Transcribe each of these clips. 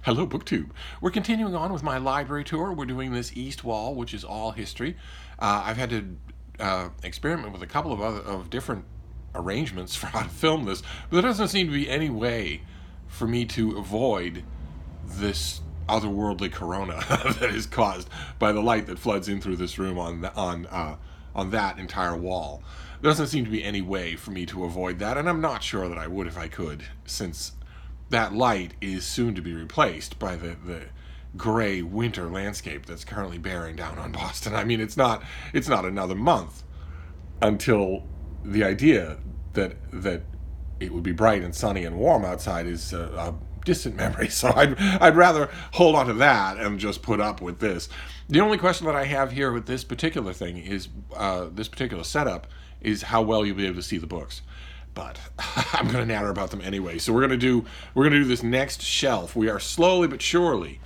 Hello, BookTube. We're continuing on with my library tour. We're doing this East Wall, which is all history. I've had to experiment with a couple of different arrangements for how to film this, but there doesn't seem to be any way for me to avoid this otherworldly corona that is caused by the light that floods in through this room on that entire wall. There doesn't seem to be any way for me to avoid that, and I'm not sure that I would if I could, since that light is soon to be replaced by the gray winter landscape that's currently bearing down on Boston. I mean, it's not another month until the idea that it would be bright and sunny and warm outside is a distant memory. So I'd rather hold on to that and just put up with this. The only question that I have here with this particular thing is this particular setup is how well you'll be able to see the books. But I'm going to natter about them anyway. So we're going to do this next shelf. We are slowly but surely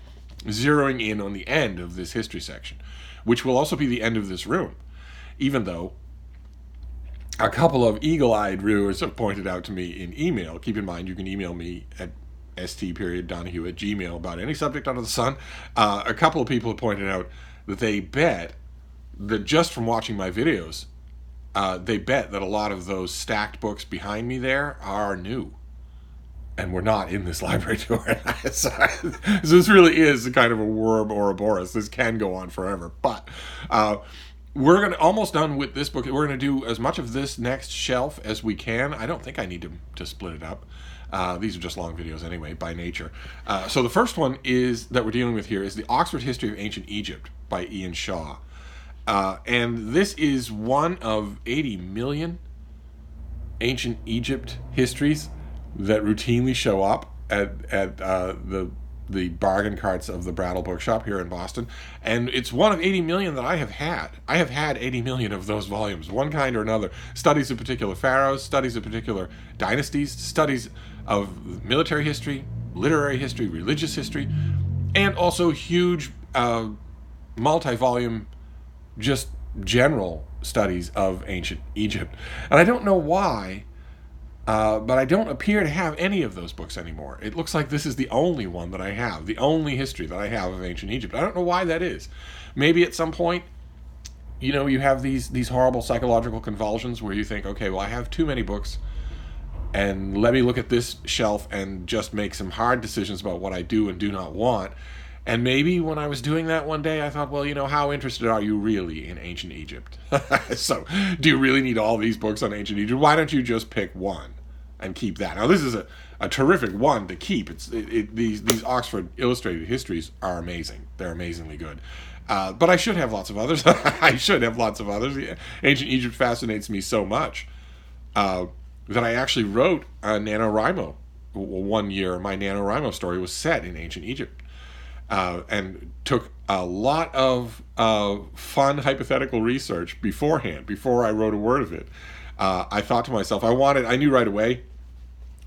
zeroing in on the end of this history section, which will also be the end of this room, even though a couple of eagle-eyed readers have pointed out to me in email. Keep in mind, you can email me at st.donahue@gmail about any subject under the sun. A couple of people have pointed out that they bet that just from watching my videos, they bet that a lot of those stacked books behind me there are new, and we're not in this library tour. So this really is a kind of a worm or a Boris. This can go on forever, but we're almost done with this book. We're going to do as much of this next shelf as we can. I don't think I need to split it up. These are just long videos anyway, by nature. So the first one that we're dealing with here is the Oxford History of Ancient Egypt by Ian Shaw. And this is one of 80 million ancient Egypt histories that routinely show up at the bargain carts of the Brattle Bookshop here in Boston. And it's one of 80 million that I have had. I have had 80 million of those volumes, one kind or another. Studies of particular pharaohs, studies of particular dynasties, studies of military history, literary history, religious history, and also huge multi-volume just general studies of ancient Egypt. And I don't know why, but I don't appear to have any of those books anymore. It looks like this is the only one that I have, the only history that I have of ancient Egypt. I don't know why that is. Maybe at some point, you have these horrible psychological convulsions where you think, okay, well, I have too many books, and let me look at this shelf and just make some hard decisions about what I do and do not want. And maybe when I was doing that one day, I thought, well, how interested are you really in ancient Egypt? So, do you really need all these books on ancient Egypt? Why don't you just pick one and keep that? Now, this is a terrific one to keep. These Oxford Illustrated Histories are amazing. They're amazingly good. But I should have lots of others. Ancient Egypt fascinates me so much that I actually wrote a NaNoWriMo. One year, my NaNoWriMo story was set in ancient Egypt. And took a lot of fun hypothetical research beforehand, before I wrote a word of it. I thought to myself, I knew right away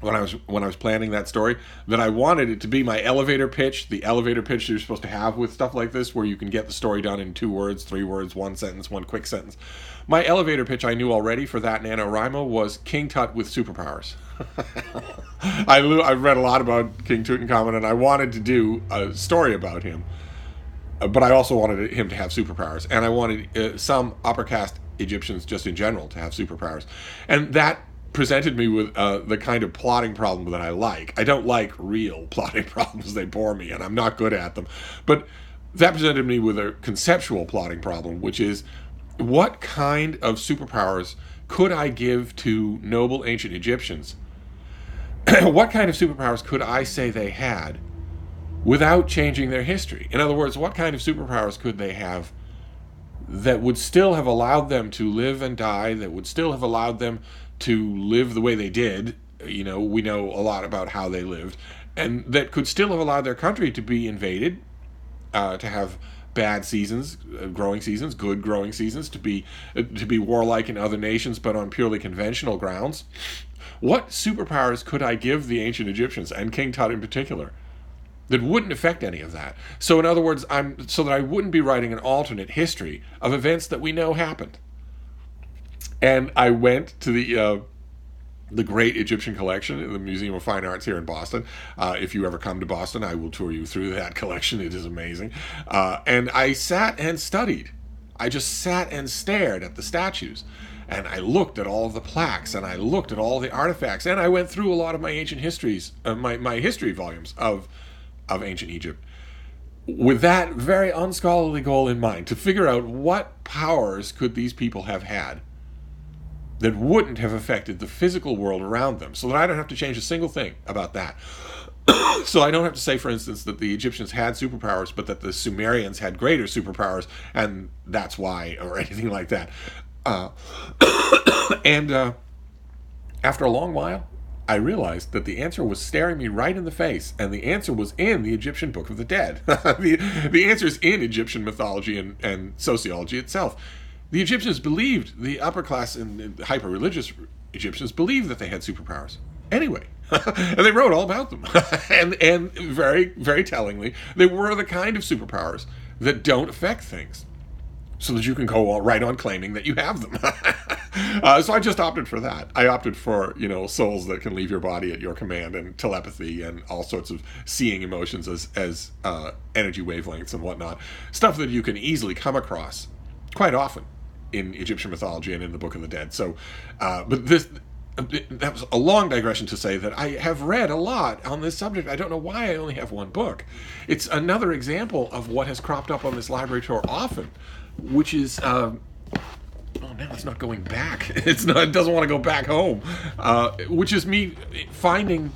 when I was planning that story that I wanted it to be my elevator pitch, the elevator pitch you're supposed to have with stuff like this, where you can get the story done in 2 words, 3 words, 1 sentence, 1 quick sentence. My elevator pitch I knew already for that NaNoWriMo was King Tut with superpowers. I've read a lot about King Tutankhamun, and I wanted to do a story about him, but I also wanted him to have superpowers, and I wanted some upper caste Egyptians just in general to have superpowers, and that presented me with the kind of plotting problem that I like. I don't like real plotting problems. They bore me, and I'm not good at them, but that presented me with a conceptual plotting problem, which is, what kind of superpowers could I give to noble ancient Egyptians? What kind of superpowers could I say they had without changing their history? In other words, what kind of superpowers could they have that would still have allowed them to live and die, that would still have allowed them to live the way they did? We know a lot about how they lived, and that could still have allowed their country to be invaded, to have bad seasons, growing seasons, good growing seasons, to be warlike in other nations, but on purely conventional grounds. What superpowers could I give the ancient Egyptians, and King Tut in particular, that wouldn't affect any of that? So in other words, so that I wouldn't be writing an alternate history of events that we know happened. And I went to the great Egyptian collection in the Museum of Fine Arts here in Boston. If you ever come to Boston, I will tour you through that collection. It is amazing. And I sat and studied. I just sat and stared at the statues. And I looked at all of the plaques, and I looked at all the artifacts, and I went through a lot of my ancient histories, my history volumes of ancient Egypt, with that very unscholarly goal in mind, to figure out what powers could these people have had that wouldn't have affected the physical world around them, so that I don't have to change a single thing about that. So I don't have to say, for instance, that the Egyptians had superpowers, but that the Sumerians had greater superpowers, and that's why, or anything like that. And after a long while, I realized that the answer was staring me right in the face, and the answer was in the Egyptian Book of the Dead. The answer is in Egyptian mythology and sociology itself. The Egyptians believed, the upper class and hyper-religious Egyptians believed that they had superpowers. Anyway, and they wrote all about them. and very, very tellingly, they were the kind of superpowers that don't affect things, so that you can go right on claiming that you have them. So I just opted for that. I opted for, souls that can leave your body at your command, and telepathy, and all sorts of seeing emotions as energy wavelengths and whatnot. Stuff that you can easily come across quite often in Egyptian mythology and in the Book of the Dead. So, but that was a long digression to say that I have read a lot on this subject. I don't know why I only have one book. It's another example of what has cropped up on this library tour often, which is, now it's not going back. It doesn't want to go back home, which is me finding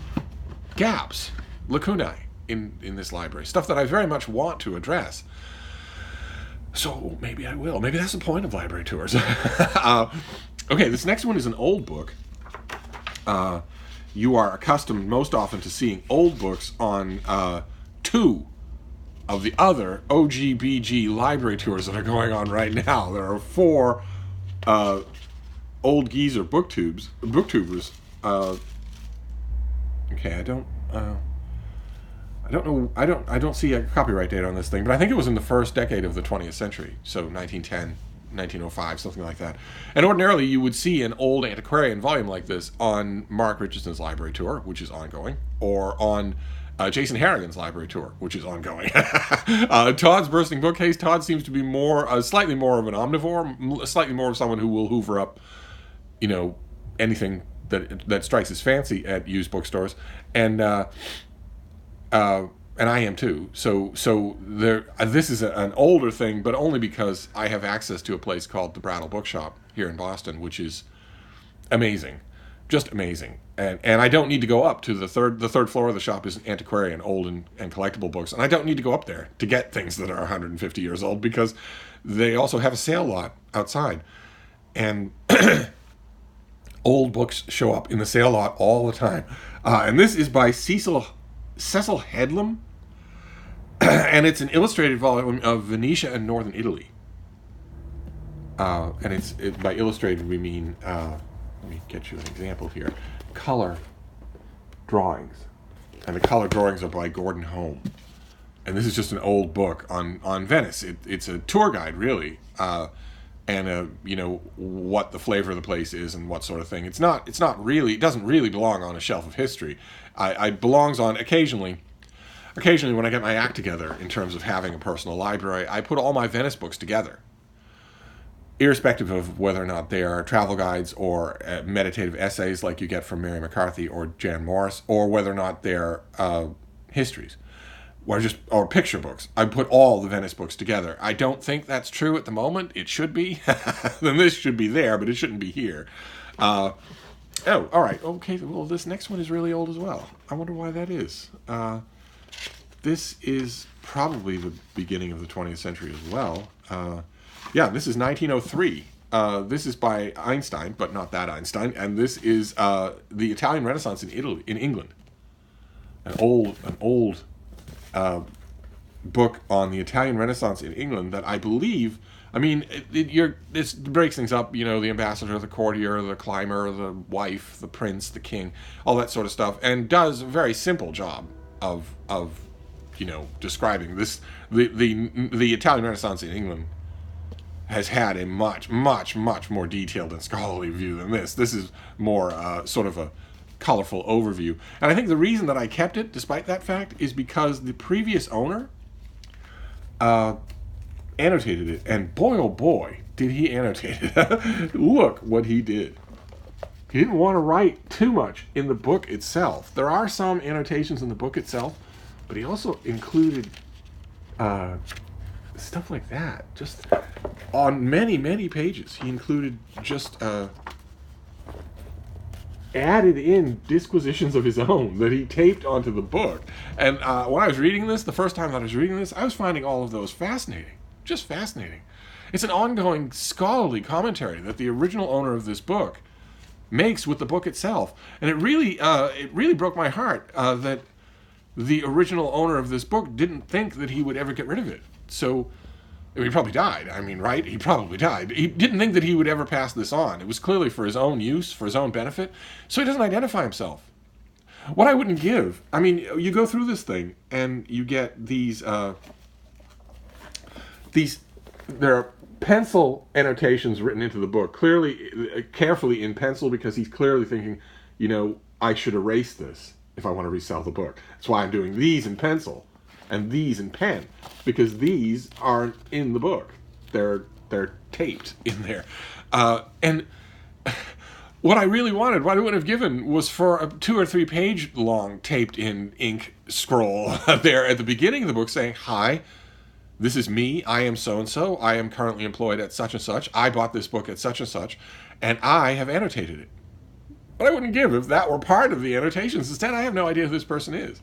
gaps, lacunae in this library, stuff that I very much want to address. So maybe I will. Maybe that's the point of library tours. Okay, this next one is an old book. You are accustomed most often to seeing old books on two of the other OGBG library tours that are going on right now. There are 4 old geezer booktubers. Okay, I don't know. I don't see a copyright date on this thing, but I think it was in the first decade of the 20th century, so 1910, 1905, something like that. And ordinarily, you would see an old antiquarian volume like this on Mark Richardson's library tour, which is ongoing, or on Jason Harrigan's library tour, which is ongoing. Todd's Bursting Bookcase. Todd seems to be slightly more of an omnivore, slightly more of someone who will hoover up, anything that strikes his fancy at used bookstores, and I am too. So this is an older thing, but only because I have access to a place called the Brattle Bookshop here in Boston, which is amazing, just amazing. And I don't need to go up to the third floor of the shop is an antiquarian, old and collectible books, and I don't need to go up there to get things that are 150 years old, because they also have a sale lot outside, and old books show up in the sale lot all the time. And this is by Cecil Headlam. And it's an illustrated volume of Venetia and Northern Italy. And by illustrated we mean, let me get you an example here, color drawings. And the color drawings are by Gordon Home. And this is just an old book on Venice. It's a tour guide, really, and what the flavor of the place is and what sort of thing. It doesn't really belong on a shelf of history. It belongs on occasionally when I get my act together in terms of having a personal library, I put all my Venice books together, irrespective of whether or not they are travel guides or meditative essays like you get from Mary McCarthy or Jan Morris, or whether or not they're histories or picture books. I put all the Venice books together. I don't think that's true at the moment. It should be. Then this should be there, but it shouldn't be here. All right. Okay, well, this next one is really old as well. I wonder why that is. This is probably the beginning of the 20th century as well. This is 1903. This is by Einstein, but not that Einstein. And this is the Italian Renaissance in England. An old book on the Italian Renaissance in England that I believe. This breaks things up. The ambassador, the courtier, the climber, the wife, the prince, the king, all that sort of stuff, and does a very simple job of describing this. The Italian Renaissance in England has had a much, much, much more detailed and scholarly view than this. This is more sort of a colorful overview. And I think the reason that I kept it, despite that fact, is because the previous owner annotated it. And boy, oh boy, did he annotate it. Look what he did. He didn't want to write too much in the book itself. There are some annotations in the book itself, but he also included stuff like that. Just on many, many pages, he included just added in disquisitions of his own that he taped onto the book. And when I was reading this, the first time that I was reading this, I was finding all of those fascinating. Just fascinating. It's an ongoing scholarly commentary that the original owner of this book makes with the book itself. And it really broke my heart that the original owner of this book didn't think that he would ever get rid of it. So he probably died. I mean, right? He probably died. He didn't think that he would ever pass this on. It was clearly for his own use, for his own benefit. So he doesn't identify himself. What I wouldn't give, I mean, you go through this thing and you get these there are pencil annotations written into the book, clearly, carefully in pencil, because he's clearly thinking, I should erase this if I want to resell the book. That's why I'm doing these in pencil and these in pen, because these aren't in the book. They're taped in there. And what I really wanted, what I would have given, was for a 2 or 3 page long taped in ink scroll there at the beginning of the book saying, "Hi, this is me. I am so-and-so. I am currently employed at such and such. I bought this book at such and such, and I have annotated it." But I wouldn't give if that were part of the annotations. Instead, I have no idea who this person is.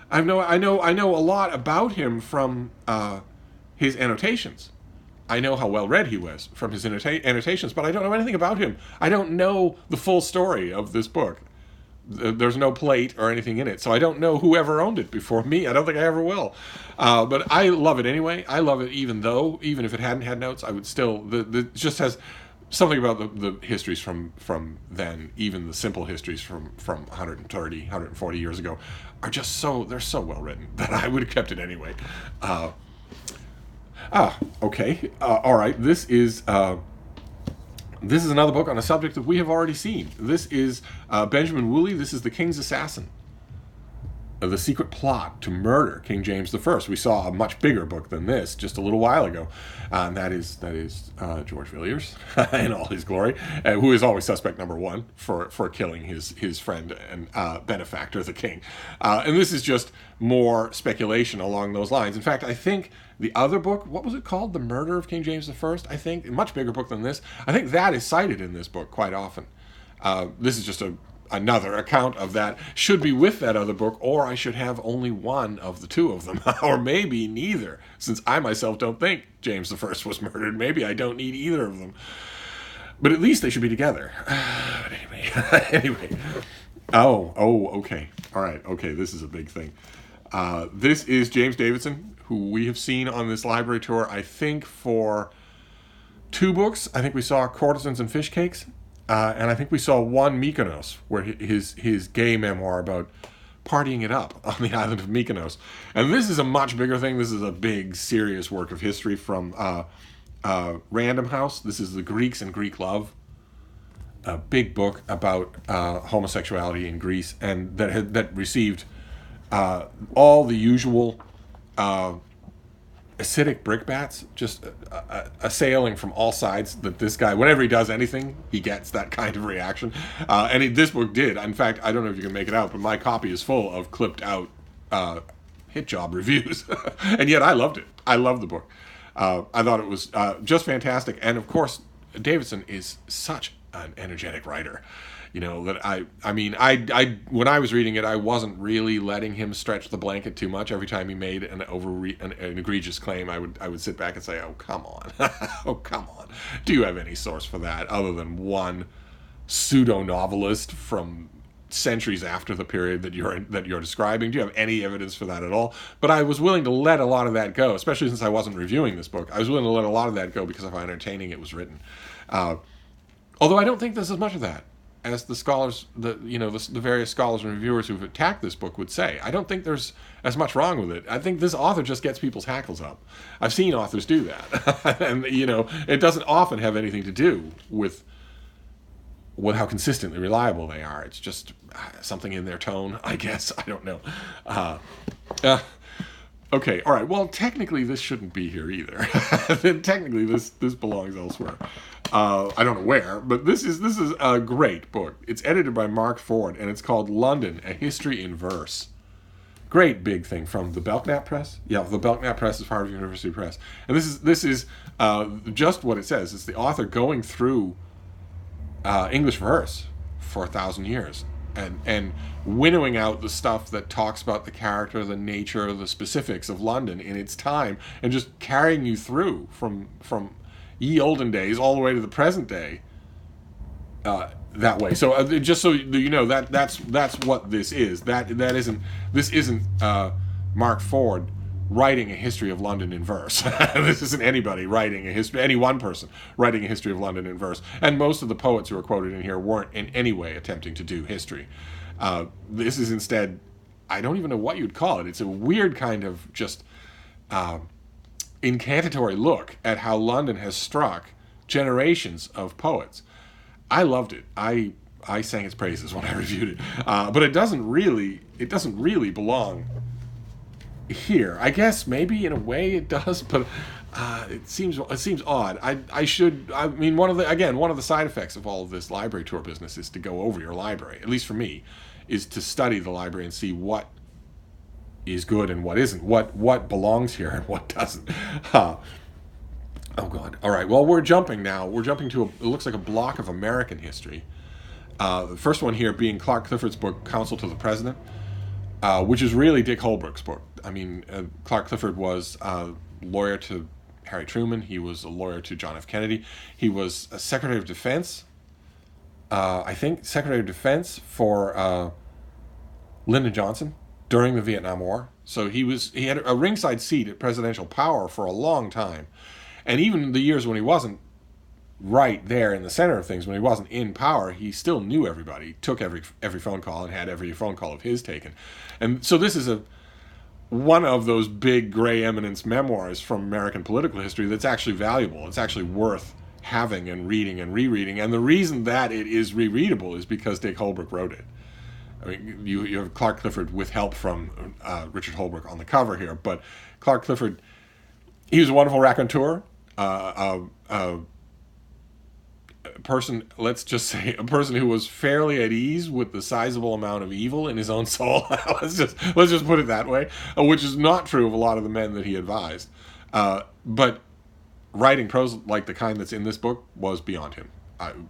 I know a lot about him from his annotations. I know how well read he was from his annotations, but I don't know anything about him. I don't know the full story of this book. There's no plate or anything in it, so I don't know whoever owned it before me. I don't think I ever will. But I love it anyway. I love it even if it hadn't had notes, I would still... It just has something about the histories from then, even the simple histories from 130, 140 years ago, are just they're so well written that I would have kept it anyway. Okay. All right. This is another book on a subject that we have already seen. This is Benjamin Woolley. This is The King's Assassin. The secret plot to murder King James I. We saw a much bigger book than this just a little while ago. And that is George Villiers in all his glory, who is always suspect number one for killing his friend and benefactor, the king. And this is just more speculation along those lines. In fact, I think the other book, what was it called? The Murder of King James I, I think. A much bigger book than this. I think that is cited in this book quite often. This is just another account of that. Should be with that other book, or I should have only one of the two of them, or maybe neither, since I myself don't think James I was murdered. Maybe I don't need either of them. But at least they should be together. But anyway. Oh, okay. All right, okay, this is a big thing. This is James Davidson, who we have seen on this library tour, I think, for 2 books. I think we saw Courtesans and Fish Cakes. And I think we saw one Mykonos, where his gay memoir about partying it up on the island of Mykonos. And this is a much bigger thing. This is a big, serious work of history from Random House. This is The Greeks and Greek Love, a big book about homosexuality in Greece, and that received all the usual acidic brickbats, just assailing from all sides that this guy, whenever he does anything, he gets that kind of reaction. And this book did. In fact, I don't know if you can make it out, but my copy is full of clipped out hit job reviews. And yet I loved it. I loved the book. I thought it was just fantastic. And of course, Davidson is such an energetic writer. That I mean, when I was reading it, I wasn't really letting him stretch the blanket too much. Every time he made an egregious claim, I would sit back and say, "Oh, come on. Oh, come on. Do you have any source for that other than one pseudo-novelist from centuries after the period that you're describing? Do you have any evidence for that at all?" But I was willing to let a lot of that go, especially since I wasn't reviewing this book. I was willing to let a lot of that go because of how entertaining it was written. Although I don't think there's as much of that as the scholars, the various scholars and reviewers who've attacked this book would say. I don't think there's as much wrong with it. I think this author just gets people's hackles up. I've seen authors do that, and it doesn't often have anything to do with how consistently reliable they are. It's just something in their tone, I guess. I don't know. Okay, all right. Well, technically, this shouldn't be here either. Technically, this belongs elsewhere. I don't know where, but this is a great book. It's edited by Mark Ford, and it's called London: A History in Verse. Great big thing from the Belknap Press. Yeah, the Belknap Press is Harvard University Press, and this is just what it says. It's the author going through English verse for 1,000 years. And winnowing out the stuff that talks about the character, the nature, the specifics of London in its time, and just carrying you through from ye olden days all the way to the present day. That way. So just so you know, that's what this is. This isn't Mark Ford writing a history of London in verse. This isn't anybody writing a history, any one person writing a history of London in verse. And most of the poets who are quoted in here weren't in any way attempting to do history. This is instead, I don't even know what you'd call it. It's a weird kind of just incantatory look at how London has struck generations of poets. I loved it. I sang its praises when I reviewed it. But it doesn't really belong here. I guess maybe in a way it does, but it seems odd. I mean, one of the side effects of all of this library tour business is to go over your library. At least for me, is to study the library and see what is good and what isn't, what belongs here and what doesn't. Oh God. All right. Well, we're jumping now. We're jumping to it looks like a block of American history. The first one here being Clark Clifford's book, Counsel to the President, which is really Dick Holbrook's book. I mean, Clark Clifford was a lawyer to Harry Truman. He was a lawyer to John F. Kennedy. He was a Secretary of Defense, I think, Secretary of Defense for Lyndon Johnson during the Vietnam War. So he had a ringside seat at presidential power for a long time. And even the years when he wasn't right there in the center of things, when he wasn't in power, he still knew everybody, took every phone call and had every phone call of his taken. And so this is one of those big gray eminence memoirs from American political history that's actually valuable. It's actually worth having and reading and rereading. And the reason that it is rereadable is because Dick Holbrook wrote it. I mean, you have Clark Clifford with help from Richard Holbrook on the cover here, but Clark Clifford, he was a wonderful raconteur, a person, let's just say, a person who was fairly at ease with the sizable amount of evil in his own soul. let's just put it that way, which is not true of a lot of the men that he advised. But writing prose like the kind that's in this book was beyond him.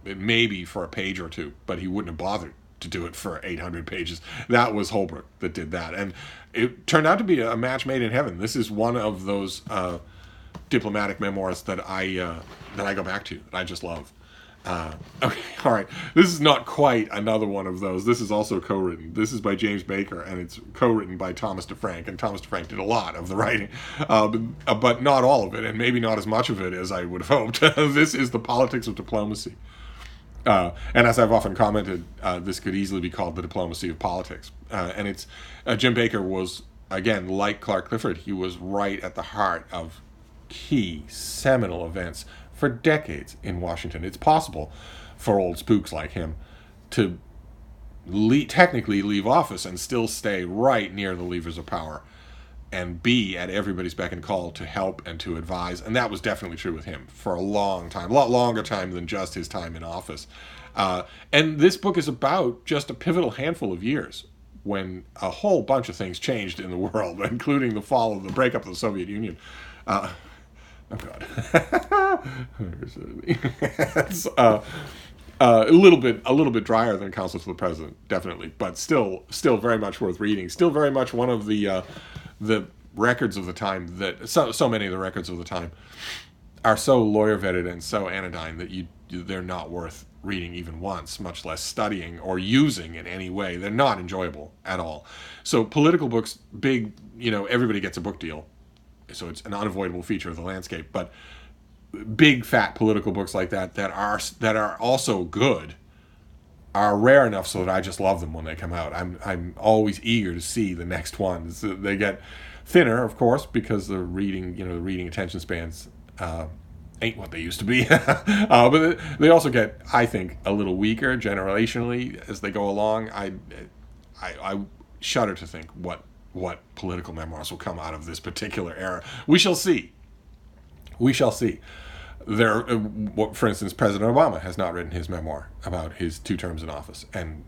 It may be for a page or two, but he wouldn't have bothered to do it for 800 pages. That was Holbrook that did that, and it turned out to be a match made in heaven. This is one of those diplomatic memoirs that I go back to, that I just love. Okay, all right. This is not quite another one of those. This is also co-written. This is by James Baker, and it's co-written by Thomas DeFrank, and Thomas DeFrank did a lot of the writing, but not all of it, and maybe not as much of it as I would have hoped. This is The Politics of Diplomacy. And as I've often commented, this could easily be called The Diplomacy of Politics. And it's Jim Baker was, again, like Clark Clifford, he was right at the heart of key seminal events for decades in Washington. It's possible for old spooks like him to technically leave office and still stay right near the levers of power and be at everybody's beck and call to help and to advise. And that was definitely true with him for a long time, a lot longer time than just his time in office. And this book is about just a pivotal handful of years when a whole bunch of things changed in the world, including the breakup of the Soviet Union. Oh God. It's, a little bit drier than Counsel to the President, definitely, but still very much worth reading. Still very much one of the records of the time that so many of the records of the time are so lawyer vetted and so anodyne that they're not worth reading even once, much less studying or using in any way. They're not enjoyable at all. So political books, big, everybody gets a book deal. So it's an unavoidable feature of the landscape, but big fat political books like that are also good are rare enough so that I just love them when they come out. I'm always eager to see the next ones. They get thinner, of course, because the reading attention spans ain't what they used to be. But they also get, I think, a little weaker generationally as they go along. I shudder to think what political memoirs will come out of this particular era. We shall see. We shall see. There, for instance, President Obama has not written his memoir about his 2 terms in office and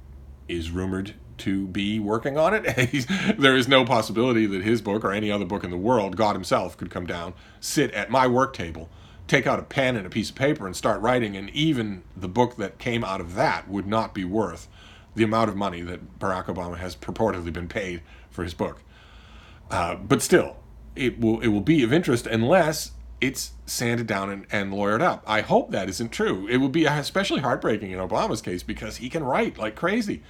is rumored to be working on it. There is no possibility that his book or any other book in the world, God himself, could come down, sit at my work table, take out a pen and a piece of paper and start writing, and even the book that came out of that would not be worth the amount of money that Barack Obama has purportedly been paid for his book. But still, it will be of interest unless it's sanded down and lawyered up. I hope that isn't true. It would be especially heartbreaking in Obama's case because he can write like crazy.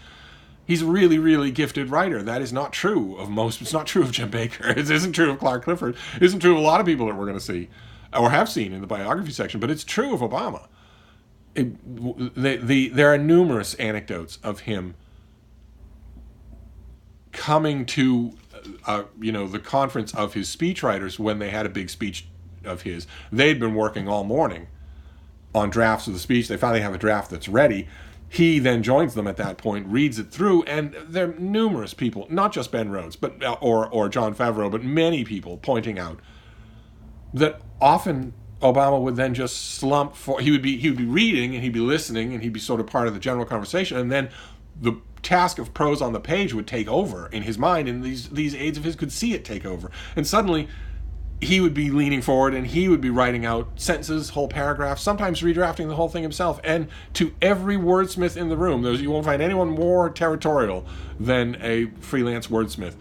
He's a really, really gifted writer. That is not true of most. It's not true of Jim Baker. It isn't true of Clark Clifford. It isn't true of a lot of people that we're going to see or have seen in the biography section, but it's true of Obama. There are numerous anecdotes of him coming to the conference of his speechwriters when they had a big speech of his. They'd been working all morning on drafts of the speech. They finally have a draft that's ready. He then joins them at that point, reads it through, and there are numerous people, not just Ben Rhodes, but or Jon Favreau, but many people pointing out that often Obama would then just slump for. He would be reading and he'd be listening and he'd be sort of part of the general conversation, and then the task of prose on the page would take over in his mind, and these aides of his could see it take over, and suddenly he would be leaning forward and he would be writing out sentences, whole paragraphs, sometimes redrafting the whole thing himself. And to every wordsmith in the room, you won't find anyone more territorial than a freelance wordsmith.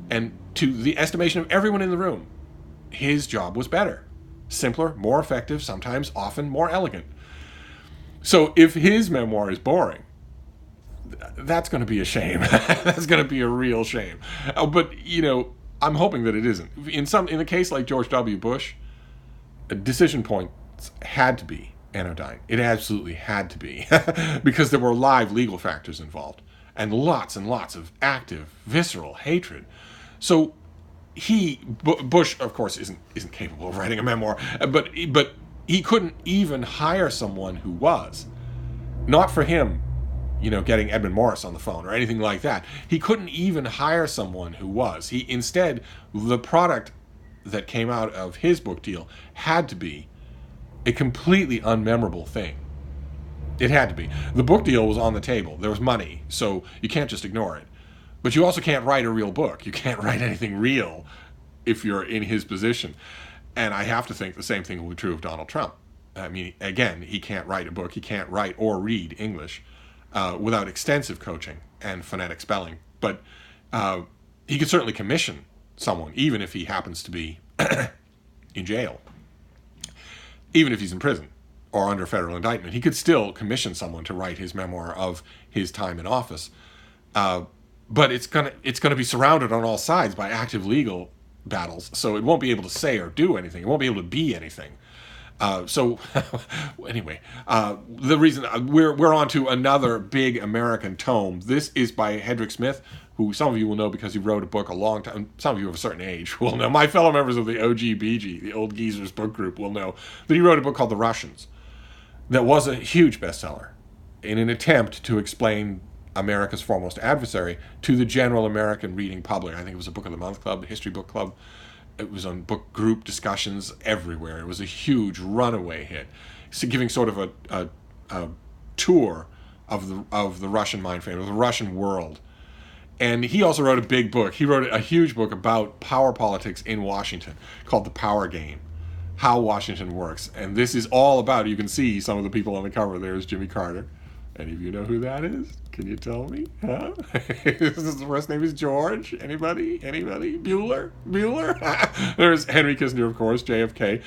And to the estimation of everyone in the room, his job was better, simpler, more effective, sometimes, often more elegant. So if his memoir is boring, that's going to be a shame. That's going to be a real shame. But, I'm hoping that it isn't. In a case like George W. Bush, a decision points had to be anodyne. It absolutely had to be because there were live legal factors involved and lots of active, visceral hatred. So Bush, of course, isn't capable of writing a memoir, but he couldn't even hire someone who was. Not for him, getting Edmund Morris on the phone or anything like that. He couldn't even hire someone who was. Instead, the product that came out of his book deal had to be a completely unmemorable thing. It had to be. The book deal was on the table. There was money, so you can't just ignore it. But you also can't write a real book. You can't write anything real if you're in his position. And I have to think the same thing will be true of Donald Trump. I mean, again, he can't write a book. He can't write or read English without extensive coaching and phonetic spelling. But he could certainly commission someone, even if he happens to be in jail. Even if he's in prison or under federal indictment, he could still commission someone to write his memoir of his time in office. But it's gonna be surrounded on all sides by active legal battles, so it won't be able to say or do anything. It won't be able to be anything. So anyway, the reason we're on to another big American tome. This is by Hedrick Smith, who some of you will know because he wrote a book a long time. Some of you of a certain age will know. My fellow members of the OGBG, the Old Geezers book group, will know that he wrote a book called The Russians that was a huge bestseller in an attempt to explain America's foremost adversary to the general American reading public. I think it was a Book of the Month Club, the History Book Club. It was on book group discussions everywhere. It was a huge runaway hit, so giving sort of a tour of the Russian mind frame, of the Russian world. And he also wrote a big book. He wrote a huge book about power politics in Washington called The Power Game, How Washington Works. And this is all about, you can see some of the people on the cover. There's Jimmy Carter. Any of you know who that is? Can you tell me? Huh? His first name is George. Anybody? Bueller? There's Henry Kissinger, of course, JFK.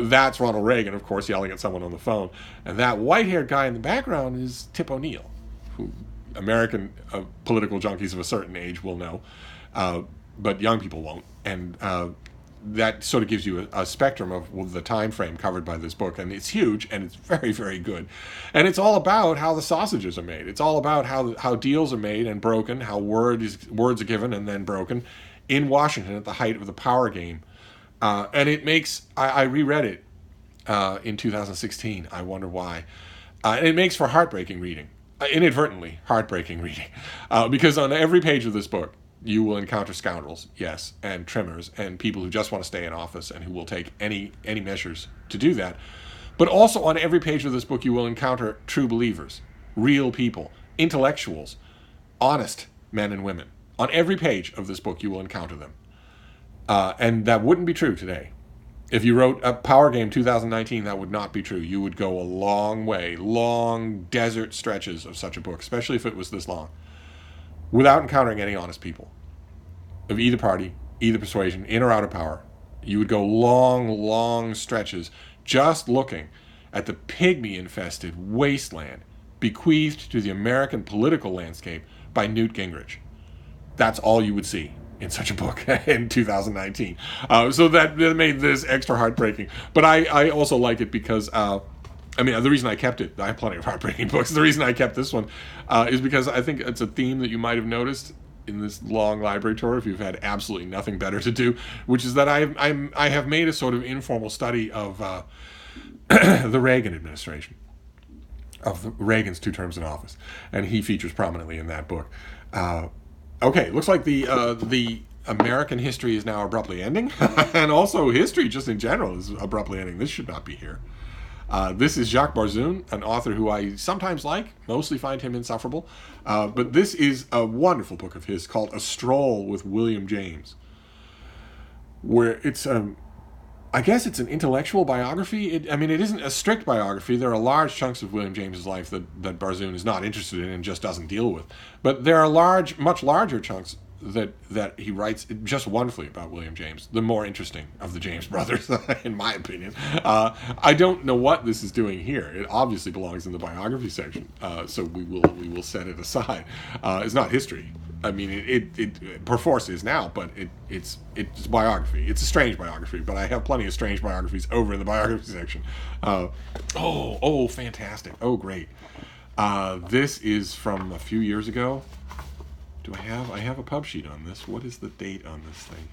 That's Ronald Reagan, of course, yelling at someone on the phone. And that white-haired guy in the background is Tip O'Neill, who American political junkies of a certain age will know, but young people won't. And that sort of gives you a spectrum of the time frame covered by this book, and it's huge and it's very, very good. And it's all about how the sausages are made. It's all about how deals are made and broken, how words are given and then broken in Washington at the height of the power game. And it makes, I reread it in 2016. I wonder why. And it makes for heartbreaking reading, inadvertently heartbreaking reading, because on every page of this book, you will encounter scoundrels, yes, and trimmers, and people who just want to stay in office and who will take any measures to do that. But also on every page of this book, you will encounter true believers, real people, intellectuals, honest men and women. On every page of this book, you will encounter them. And that wouldn't be true today. If you wrote a Power Game 2019, that would not be true. You would go a long way, long desert stretches of such a book, especially if it was this long, without encountering any honest people of either party, either persuasion, in or out of power. You would go long, long stretches just looking at the pygmy-infested wasteland bequeathed to the American political landscape by Newt Gingrich. That's all you would see in such a book in 2019. So that made this extra heartbreaking. But I also like it because, the reason I kept it, I have plenty of heartbreaking books. The reason I kept this one is because I think it's a theme that you might have noticed in this long library tour if you've had absolutely nothing better to do, which is that I have made a sort of informal study of the Reagan administration, of Reagan's 2 terms in office, and he features prominently in that book. Okay, looks like the American history is now abruptly ending, and also history just in general is abruptly ending. This should not be here. This is Jacques Barzun, an author who I sometimes like, mostly find him insufferable. But this is a wonderful book of his called A Stroll with William James, where it's, I guess it's an intellectual biography. It isn't a strict biography. There are large chunks of William James's life that Barzun is not interested in and just doesn't deal with. But there are much larger chunks that he writes just wonderfully about William James, the more interesting of the James brothers, in my opinion. I don't know what this is doing here. It obviously belongs in the biography section, so we will set it aside. It's not history. It perforce is now, but it's biography. It's a strange biography, but I have plenty of strange biographies over in the biography section. Fantastic. Oh, great. This is from a few years ago. I have a pub sheet on this. What is the date on this thing?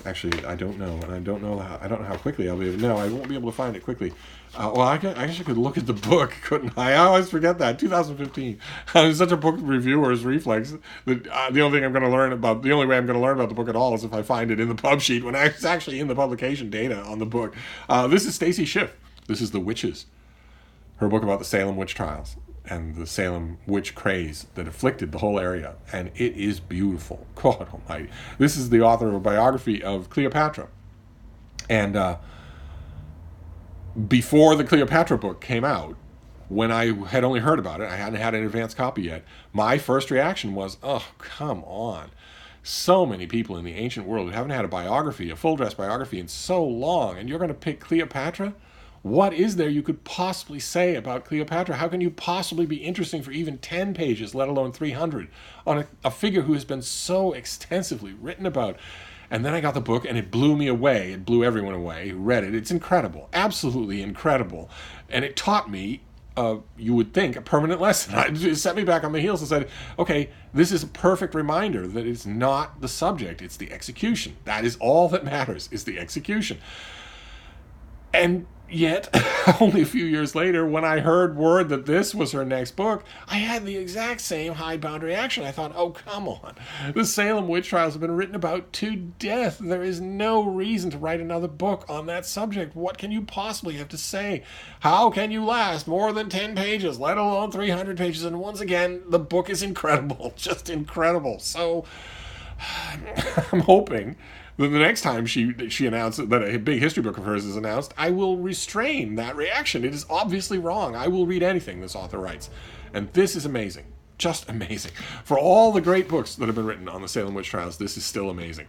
Actually, I don't know, and I don't know how quickly I'll be able. No, I won't be able to find it quickly. I guess I could look at the book, couldn't I? I always forget that. 2015. I'm such a book reviewer's reflex that the only way I'm going to learn about the book at all is if I find it in the pub sheet when it's actually in the publication data on the book. This is Stacy Schiff. This is The Witches, her book about the Salem witch trials and the Salem witch craze that afflicted the whole area. And it is beautiful. God almighty. This is the author of a biography of Cleopatra. And before the Cleopatra book came out, when I had only heard about it, I hadn't had an advance copy yet, my first reaction was, oh, come on. So many people in the ancient world who haven't had a full-dress biography in so long, and you're going to pick Cleopatra? What is there you could possibly say about Cleopatra? How can you possibly be interesting for even 10 pages, let alone 300, on a figure who has been so extensively written about? And then I got the book, and it blew me away. It blew everyone away who read it. It's incredible, absolutely incredible. And it taught me, you would think, a permanent lesson. It set me back on my heels and said, okay, this is a perfect reminder that it's not the subject, it's the execution. That is all that matters, is the execution. And yet, only a few years later, when I heard word that this was her next book, I had the exact same hidebound reaction. I thought, oh, come on. The Salem witch trials have been written about to death. There is no reason to write another book on that subject. What can you possibly have to say? How can you last more than 10 pages, let alone 300 pages? And once again, the book is incredible, just incredible. So I'm hoping that the next time she announces that a big history book of hers is announced, I will restrain that reaction. It is obviously wrong. I will read anything this author writes. And this is amazing. Just amazing. For all the great books that have been written on the Salem witch trials, this is still amazing.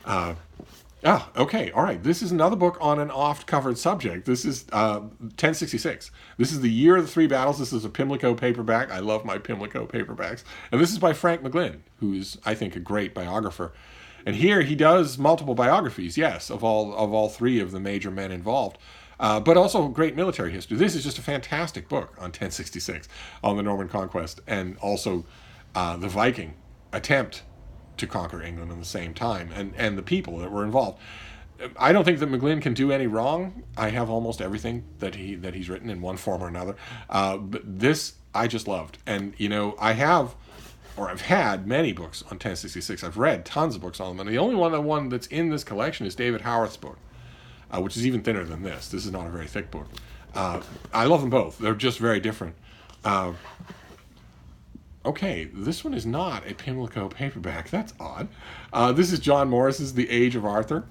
Okay, all right. This is another book on an oft-covered subject. This is 1066. This is The Year of the Three Battles. This is a Pimlico paperback. I love my Pimlico paperbacks. And this is by Frank McGlynn, who is, I think, a great biographer. And here he does multiple biographies, yes, of all three of the major men involved. But also great military history. This is just a fantastic book on 1066, on the Norman Conquest, and also the Viking attempt to conquer England at the same time, and the people that were involved. I don't think that McGlynn can do any wrong. I have almost everything that he's written in one form or another. But this I just loved. And, I've had many books on 1066. I've read tons of books on them. And the only one that's in this collection is David Howarth's book, which is even thinner than this. This is not a very thick book. I love them both. They're just very different. Okay, this one is not a Pimlico paperback. That's odd. This is John Morris's The Age of Arthur.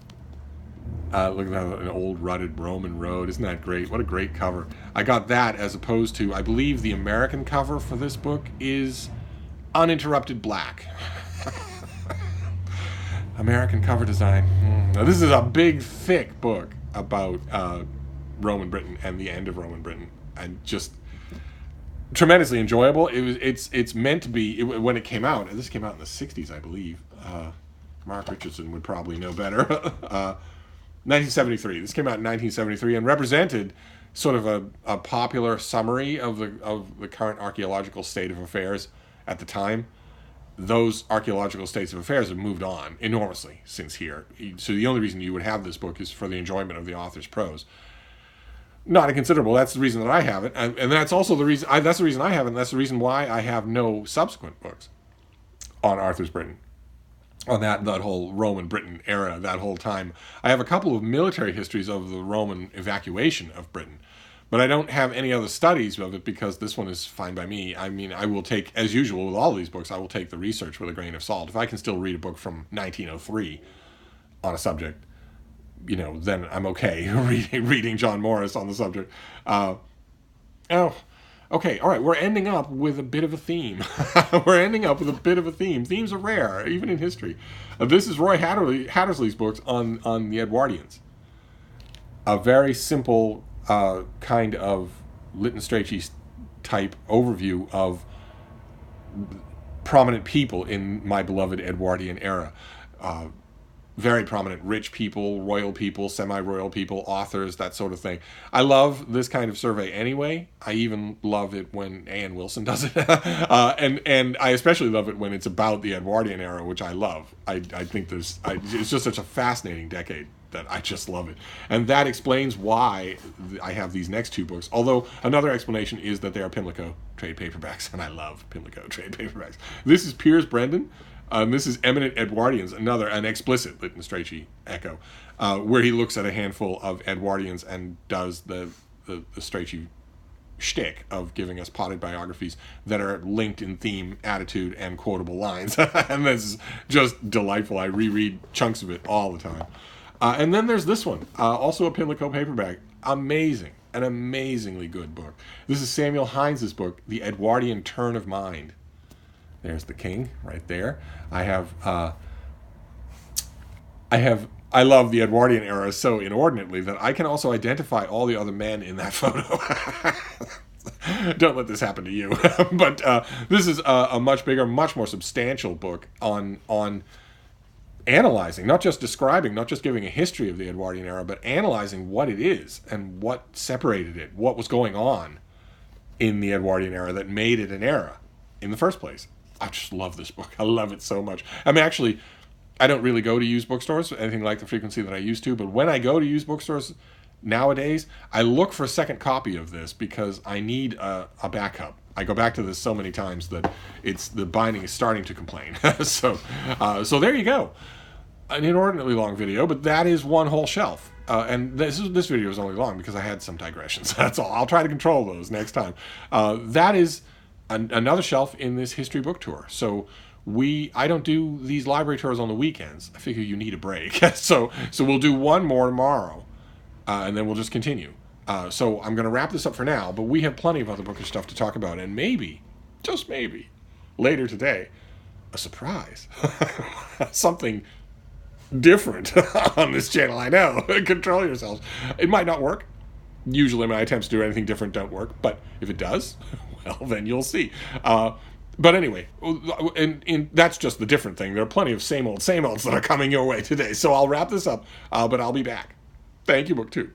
Look at that, an old rutted Roman road. Isn't that great? What a great cover. I got that as opposed to, I believe the American cover for this book is uninterrupted black. American cover design. Now, this is a big, thick book about Roman Britain and the end of Roman Britain, and just tremendously enjoyable. It's meant to be, when it came out, and this came out in the 60s, I believe. Mark Richardson would probably know better. 1973. This came out in 1973 and represented sort of a popular summary of the current archaeological state of affairs at the time. Those archaeological states of affairs have moved on enormously since here. So the only reason you would have this book is for the enjoyment of the author's prose. Not inconsiderable. That's the reason that I have it, and that's also the reason. That's the reason I have it. And that's the reason why I have no subsequent books on Arthur's Britain, on that whole Roman Britain era, that whole time. I have a couple of military histories of the Roman evacuation of Britain, but I don't have any other studies of it because this one is fine by me. I mean, I will take, as usual with all these books, I will take the research with a grain of salt. If I can still read a book from 1903 on a subject, then I'm okay reading John Morris on the subject. Okay, all right, we're ending up with a bit of a theme. Themes are rare, even in history. This is Roy Hattersley's books on the Edwardians. A very simple kind of Lytton Strachey type overview of prominent people in my beloved Edwardian era. Very prominent rich people, royal people, semi-royal people, authors, that sort of thing. I love this kind of survey anyway. I even love it when A.N. Wilson does it. and I especially love it when it's about the Edwardian era, which I love. I think it's just such a fascinating decade that I just love it. And that explains why I have these next two books. Although another explanation is that they are Pimlico trade paperbacks, and I love Pimlico trade paperbacks. This is Piers Brendan. This is Eminent Edwardians, an explicit Lytton Strachey echo, where he looks at a handful of Edwardians and does the Strachey shtick of giving us potted biographies that are linked in theme, attitude, and quotable lines. And this is just delightful. I reread chunks of it all the time. And then there's this one, also a Pimlico paperback. Amazing, an amazingly good book. This is Samuel Hines' book, The Edwardian Turn of Mind. There's the king right there. I love the Edwardian era so inordinately that I can also identify all the other men in that photo. Don't let this happen to you. But this is a much bigger, much more substantial book on analyzing, not just describing, not just giving a history of the Edwardian era, but analyzing what it is and what separated it, what was going on in the Edwardian era that made it an era in the first place. I just love this book. I love it so much. I mean, actually, I don't really go to used bookstores, anything like the frequency that I used to, but when I go to used bookstores nowadays, I look for a second copy of this because I need a backup. I go back to this so many times that the binding is starting to complain. So there you go. An inordinately long video, but that is one whole shelf. And this video is only long because I had some digressions. That's all. I'll try to control those next time. That is another shelf in this history book tour. So I don't do these library tours on the weekends. I figure you need a break. So we'll do one more tomorrow, and then we'll just continue. So I'm going to wrap this up for now, but we have plenty of other bookish stuff to talk about, and maybe, just maybe, later today, a surprise. Something different on this channel, I know. Control yourselves. It might not work. Usually my attempts to do anything different don't work, but if it does, well, then you'll see. But anyway, and that's just the different thing. There are plenty of same olds that are coming your way today. So I'll wrap this up, but I'll be back. Thank you, BookTube.